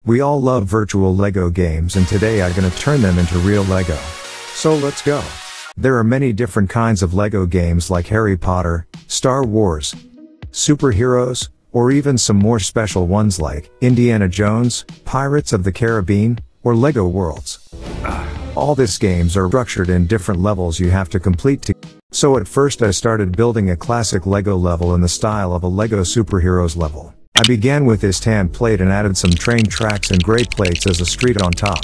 We all love virtual Lego games, and today I'm gonna turn them into real Lego. So let's go. There are many different kinds of Lego games like Harry Potter, Star Wars, superheroes, or even some more special ones like Indiana Jones, Pirates of the Caribbean, or Lego Worlds. All these games are structured in different levels you have to complete. So at first I started building a classic Lego level in the style of a Lego superheroes level. I began with this tan plate and added some train tracks and gray plates as a street on top.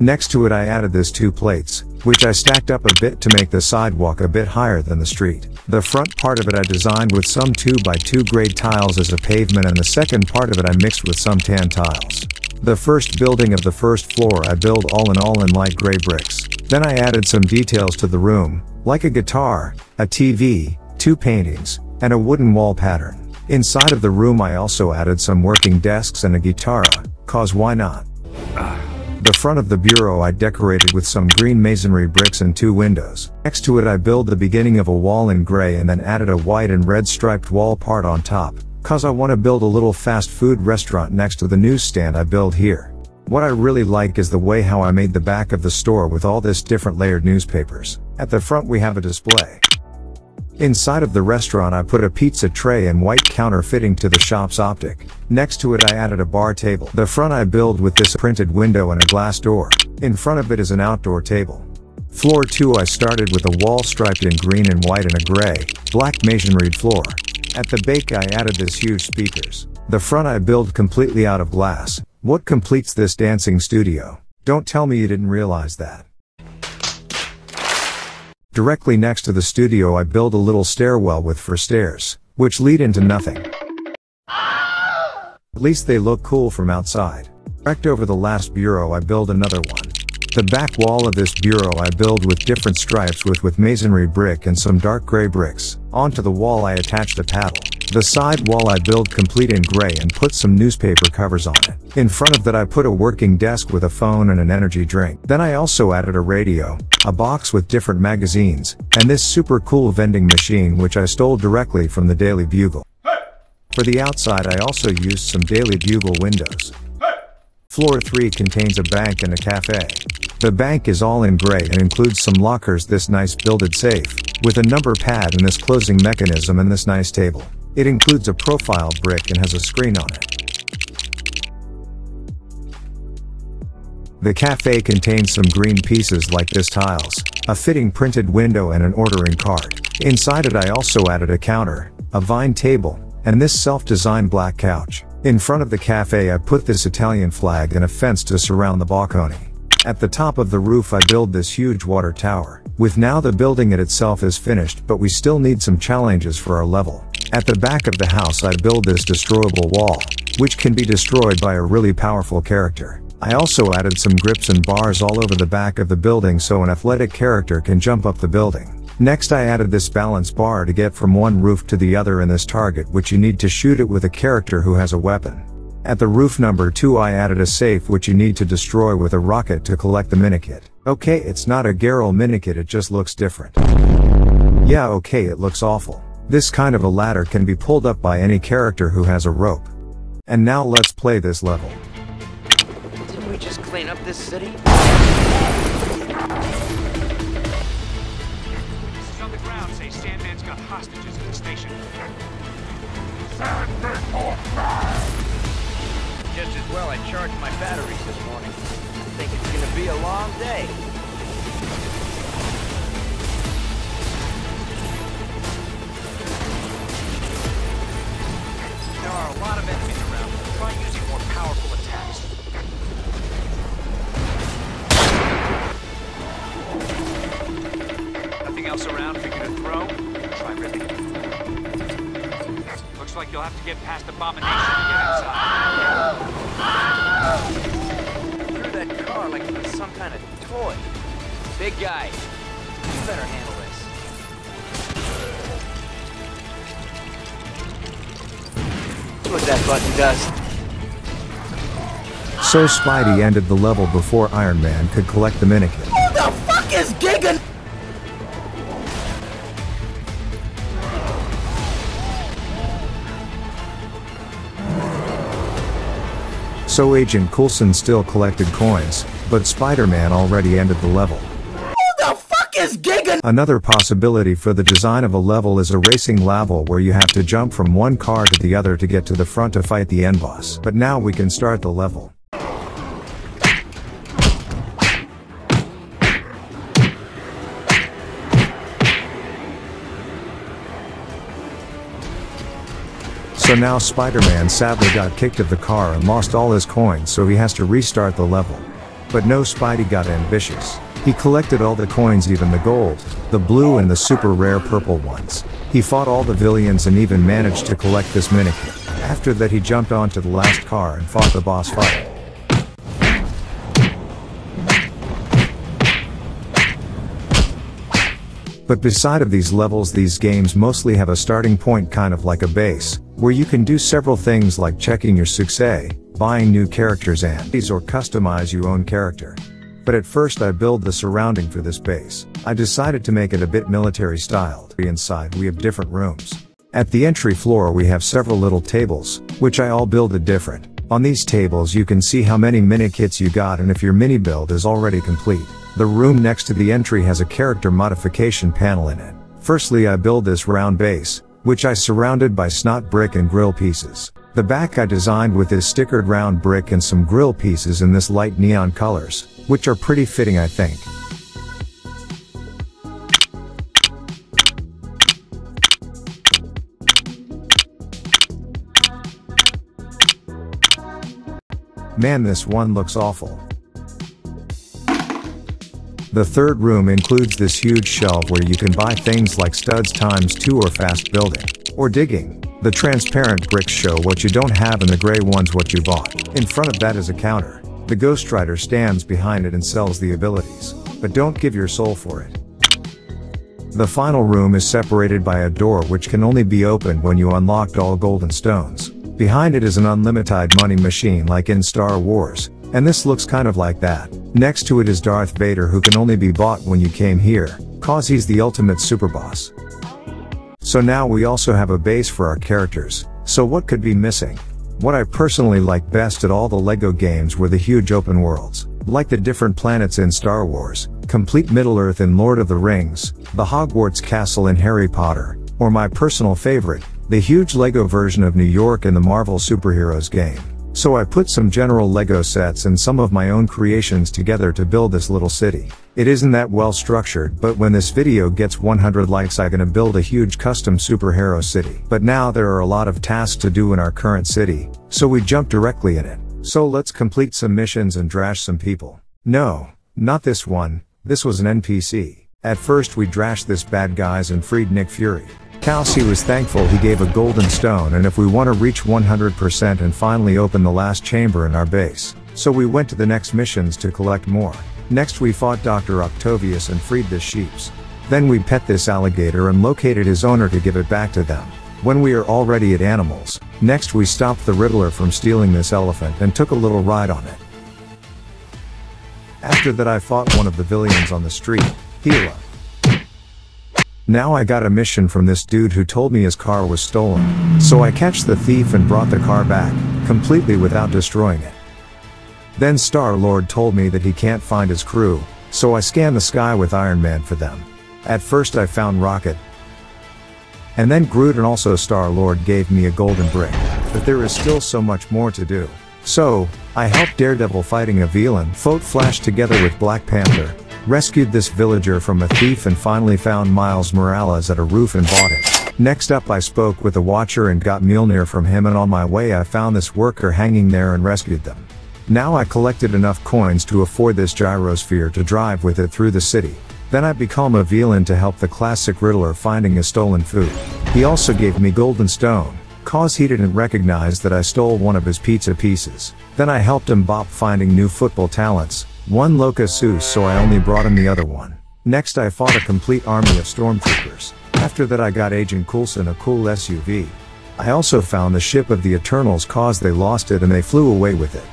Next to it I added this 2 plates, which I stacked up a bit to make the sidewalk a bit higher than the street. The front part of it I designed with some 2x2 grade tiles as a pavement, and the second part of it I mixed with some tan tiles. The first building of the first floor I built all in light gray bricks. Then I added some details to the room, like a guitar, a TV, 2 paintings, and a wooden wall pattern. Inside of the room I also added some working desks and a guitar, cause why not? The front of the bureau I decorated with some green masonry bricks and 2 windows. Next to it I built the beginning of a wall in gray and then added a white and red striped wall part on top, cause I want to build a little fast food restaurant next to the newsstand I built here. What I really like is the way how I made the back of the store with all this different layered newspapers. At the front we have a display. Inside of the restaurant I put a pizza tray and white counter fitting to the shop's optic. Next to it I added a bar table. The front I built with this printed window and a glass door. In front of it is an outdoor table. Floor 2 I started with a wall striped in green and white and a gray, black masonry floor. At the back I added this huge speakers. The front I built completely out of glass. What completes this dancing studio? Don't tell me you didn't realize that. Directly next to the studio I built a little stairwell with 4 stairs, which lead into nothing. At least they look cool from outside. Direct over the last bureau I built another one. The back wall of this bureau I built with different stripes with masonry brick and some dark gray bricks. Onto the wall I attached a paddle. The side wall I built complete in gray and put some newspaper covers on it. In front of that I put a working desk with a phone and an energy drink. Then I also added a radio, a box with different magazines, and this super cool vending machine which I stole directly from the Daily Bugle. For the outside I also used some Daily Bugle windows. Floor 3 contains a bank and a cafe. The bank is all in gray and includes some lockers, this nice builded safe, with a number pad and this closing mechanism and this nice table. It includes a profile brick and has a screen on it. The cafe contains some green pieces like this tiles, a fitting printed window and an ordering card. Inside it I also added a counter, a vine table, and this self-designed black couch. In front of the cafe I put this Italian flag and a fence to surround the balcony. At the top of the roof I build this huge water tower. With now the building itself is finished, but we still need some challenges for our level. At the back of the house I build this destroyable wall, which can be destroyed by a really powerful character. I also added some grips and bars all over the back of the building so an athletic character can jump up the building. Next I added this balance bar to get from one roof to the other in this target, which you need to shoot it with a character who has a weapon. At the roof number 2 I added a safe which you need to destroy with a rocket to collect the minikit. Okay, it's not a Garrel minikit, it just looks different. Yeah, okay, it looks awful. This kind of a ladder can be pulled up by any character who has a rope. And now let's play this level. Didn't we just clean up this city? This is on the ground. Say Sandman's got hostages at the station. Just as well I charged my batteries this morning. I think it's gonna be a long day. There are a lot of enemies around. Try using more powerful attacks. Nothing else around for you to throw? Try ripping it. Looks like you'll have to get past Abomination to get inside. Threw that car like it was some kind of toy. Big guy, you better handle this. What that button does. So Spidey ended the level before Iron Man could collect the minikit. Who the fuck is Giga? So Agent Coulson still collected coins, but Spider-Man already ended the level. Another possibility for the design of a level is a racing level where you have to jump from one car to the other to get to the front to fight the end boss. But now we can start the level. So now Spider-Man sadly got kicked of the car and lost all his coins, so he has to restart the level. But no, Spidey got ambitious. He collected all the coins, even the gold, the blue and the super rare purple ones. He fought all the villains and even managed to collect this minikit. After that he jumped onto the last car and fought the boss fight. But beside of these levels, these games mostly have a starting point, kind of like a base, where you can do several things like checking your success, buying new characters and or customize your own character. But at first I build the surrounding for this base. I decided to make it a bit military styled. Inside we have different rooms. At the entry floor we have several little tables, which I all builded different. On these tables you can see how many mini kits you got and if your mini build is already complete. The room next to the entry has a character modification panel in it. Firstly I build this round base, which I surrounded by snot brick and grill pieces. The back I designed with this stickered round brick and some grill pieces in this light neon colors, which are pretty fitting, I think. Man, this one looks awful. The third room includes this huge shelf where you can buy things like studs ×2 or fast building, or digging. The transparent bricks show what you don't have and the gray ones what you bought. In front of that is a counter. The Ghost Rider stands behind it and sells the abilities. But don't give your soul for it. The final room is separated by a door which can only be opened when you unlocked all golden stones. Behind it is an unlimited money machine like in Star Wars, and this looks kind of like that. Next to it is Darth Vader, who can only be bought when you came here, cause he's the ultimate super boss. So now we also have a base for our characters, so what could be missing? What I personally like best at all the LEGO games were the huge open worlds, like the different planets in Star Wars, complete Middle-earth in Lord of the Rings, the Hogwarts castle in Harry Potter, or my personal favorite, the huge LEGO version of New York in the Marvel Superheroes game. So I put some general LEGO sets and some of my own creations together to build this little city. It isn't that well structured, but when this video gets 100 likes I'm gonna build a huge custom superhero city. But now there are a lot of tasks to do in our current city, so we jump directly in it. So let's complete some missions and drash some people. No, not this one, this was an NPC. At first we drashed this bad guys and freed Nick Fury. Calci was thankful he gave a golden stone, and if we want to reach 100% and finally open the last chamber in our base. So we went to the next missions to collect more. Next we fought Dr. Octavius and freed this sheeps. Then we pet this alligator and located his owner to give it back to them. When we are already at animals, next we stopped the Riddler from stealing this elephant and took a little ride on it. After that I fought one of the villains on the street, Hela. Now I got a mission from this dude who told me his car was stolen, so I catch the thief and brought the car back, completely without destroying it. Then Star-Lord told me that he can't find his crew, so I scanned the sky with Iron Man for them. At first I found Rocket, and then Groot, and also Star-Lord gave me a golden brick, but there is still so much more to do. So, I helped Daredevil fighting a villain, fought Flash together with Black Panther, rescued this villager from a thief and finally found Miles Morales at a roof and bought him. Next up I spoke with the Watcher and got Mjolnir from him, and on my way I found this worker hanging there and rescued them. Now I collected enough coins to afford this gyrosphere to drive with it through the city. Then I become a villain to help the classic Riddler finding his stolen food. He also gave me golden stone, cause he didn't recognize that I stole one of his pizza pieces. Then I helped him Bop finding new football talents, one Loca Seuss, so I only brought him the other one. Next I fought a complete army of stormtroopers. After that I got Agent Coulson a cool SUV. I also found the ship of the Eternals cause they lost it and they flew away with it.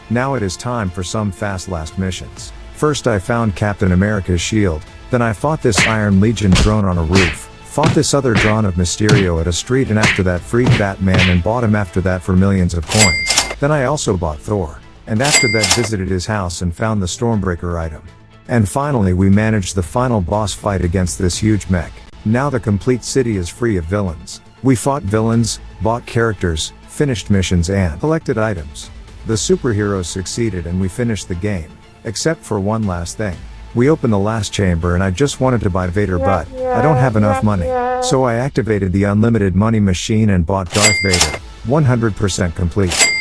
Now it is time for some fast last missions. First I found Captain America's shield, then I fought this Iron Legion drone on a roof, fought this other drone of Mysterio at a street, and after that freed Batman and bought him after that for millions of coins. Then I also bought Thor. And after that visited his house and found the Stormbreaker item. And finally we managed the final boss fight against this huge mech. Now the complete city is free of villains. We fought villains, bought characters, finished missions and collected items. The superheroes succeeded and we finished the game. Except for one last thing. We opened the last chamber and I just wanted to buy Vader but I don't have enough money. So I activated the unlimited money machine and bought Darth Vader. 100% complete.